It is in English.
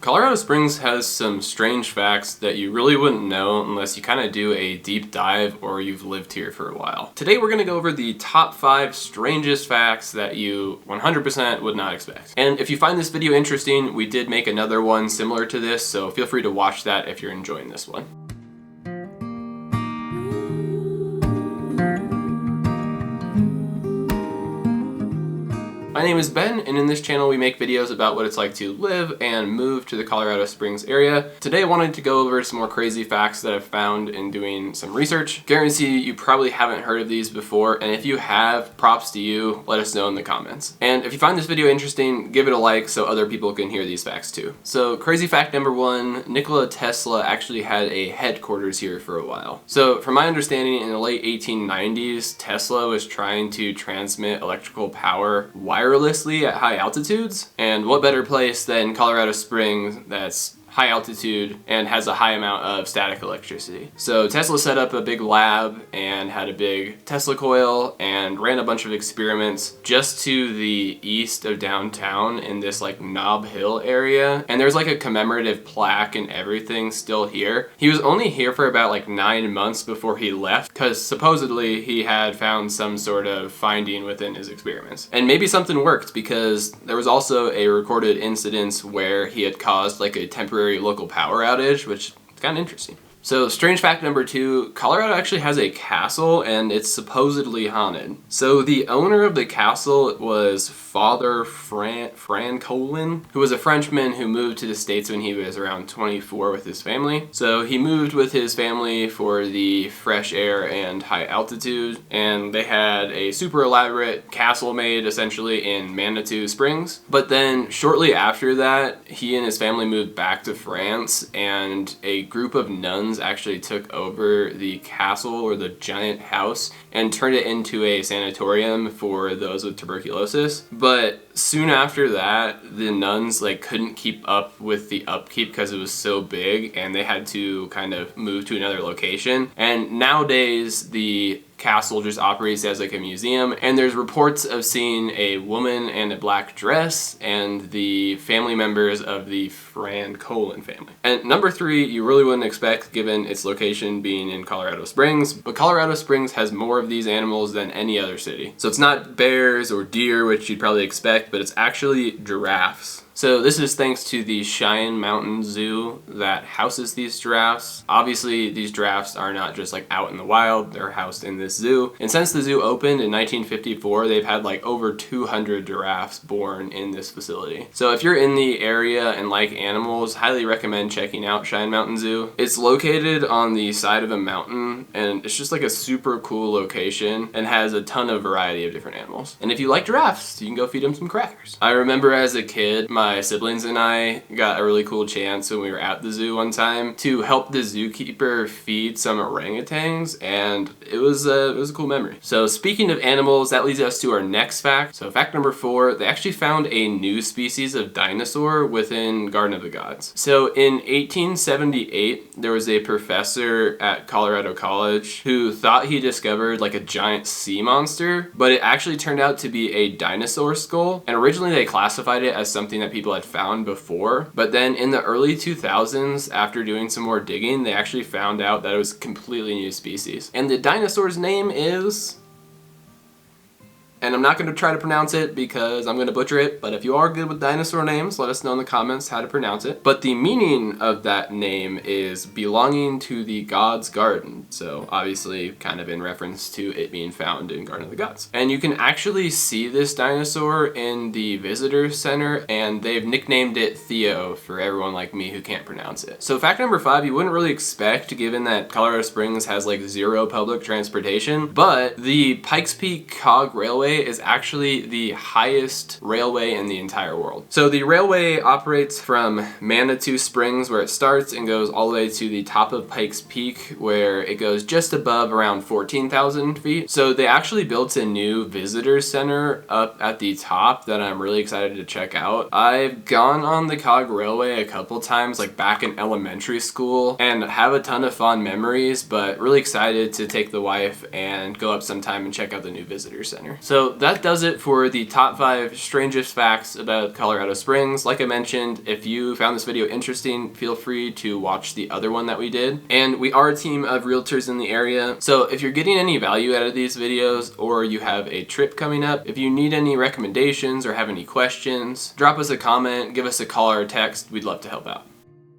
Colorado Springs has some strange facts that you really wouldn't know unless you kind of do a deep dive or you've lived here for a while. Today we're going to go over the top 5 strangest facts that you 100% would not expect. And if you find this video interesting, we did make another one similar to this, so feel free to watch that if you're enjoying this one. My name is Ben, and in this channel we make videos about what it's like to live and move to the Colorado Springs area. Today I wanted to go over some more crazy facts that I've found in doing some research. Guarantee you probably haven't heard of these before, and if you have, props to you. Let us know in the comments. And if you find this video interesting, give it a like so other people can hear these facts too. So crazy fact number 1, Nikola Tesla actually had a headquarters here for a while. So from my understanding, in the late 1890s, Tesla was trying to transmit electrical power wirelessly at high altitudes, and what better place than Colorado Springs that's high altitude and has a high amount of static electricity. So Tesla set up a big lab and had a big Tesla coil and ran a bunch of experiments just to the east of downtown in this like Knob Hill area, and there's like a commemorative plaque and everything still here. He was only here for about like 9 months before he left because supposedly he had found some sort of finding within his experiments. And maybe something worked because there was also a recorded incident where he had caused like a temporary local power outage, which is kind of interesting. So strange fact number 2, Colorado actually has a castle and it's supposedly haunted. So the owner of the castle was Father Francolin, who was a Frenchman who moved to the States when he was around 24 with his family. So he moved with his family for the fresh air and high altitude, and they had a super elaborate castle made essentially in Manitou Springs. But then shortly after that, he and his family moved back to France, and a group of nuns actually took over the castle or the giant house and turned it into a sanatorium for those with tuberculosis. But soon after that, the nuns couldn't keep up with the upkeep because it was so big, and they had to kind of move to another location. And nowadays the castle just operates as like a museum, and there's reports of seeing a woman in a black dress and the family members of the Francolin family. And number 3, you really wouldn't expect given its location being in Colorado Springs, but Colorado Springs has more of these animals than any other city. So it's not bears or deer, which you'd probably expect, but it's actually giraffes. So this is thanks to the Cheyenne Mountain Zoo that houses these giraffes. Obviously, these giraffes are not just like out in the wild, they're housed in this zoo. And since the zoo opened in 1954, they've had like over 200 giraffes born in this facility. So if you're in the area and like animals, highly recommend checking out Cheyenne Mountain Zoo. It's located on the side of a mountain, and it's just like a super cool location and has a ton of variety of different animals. And if you like giraffes, you can go feed them some crackers. I remember as a kid, my siblings and I got a really cool chance when we were at the zoo one time to help the zookeeper feed some orangutans, and it was a cool memory. So speaking of animals, that leads us to our next fact. So fact number 4, they actually found a new species of dinosaur within Garden of the Gods. So in 1878, there was a professor at Colorado College who thought he discovered like a giant sea monster, but it actually turned out to be a dinosaur skull. And originally they classified it as something that people had found before, but then in the early 2000s, after doing some more digging, they actually found out that it was a completely new species. And the dinosaur's name is... and I'm not going to try to pronounce it because I'm going to butcher it, but if you are good with dinosaur names, let us know in the comments how to pronounce it. But the meaning of that name is belonging to the God's Garden, so obviously kind of in reference to it being found in Garden of the Gods. And you can actually see this dinosaur in the visitor center, and they've nicknamed it Theo for everyone like me who can't pronounce it. So fact number 5, you wouldn't really expect given that Colorado Springs has like 0 public transportation, but the Pikes Peak Cog Railway is actually the highest railway in the entire world. So the railway operates from Manitou Springs, where it starts, and goes all the way to the top of Pikes Peak, where it goes just above around 14,000 feet. So they actually built a new visitor center up at the top that I'm really excited to check out. I've gone on the Cog Railway a couple times, like back in elementary school, and have a ton of fond memories, but really excited to take the wife and go up sometime and check out the new visitor center. So So that does it for the top 5 strangest facts about Colorado Springs. Like I mentioned, if you found this video interesting, feel free to watch the other one that we did. And we are a team of realtors in the area, so if you're getting any value out of these videos, or you have a trip coming up, if you need any recommendations or have any questions, drop us a comment, give us a call or a text. We'd love to help out.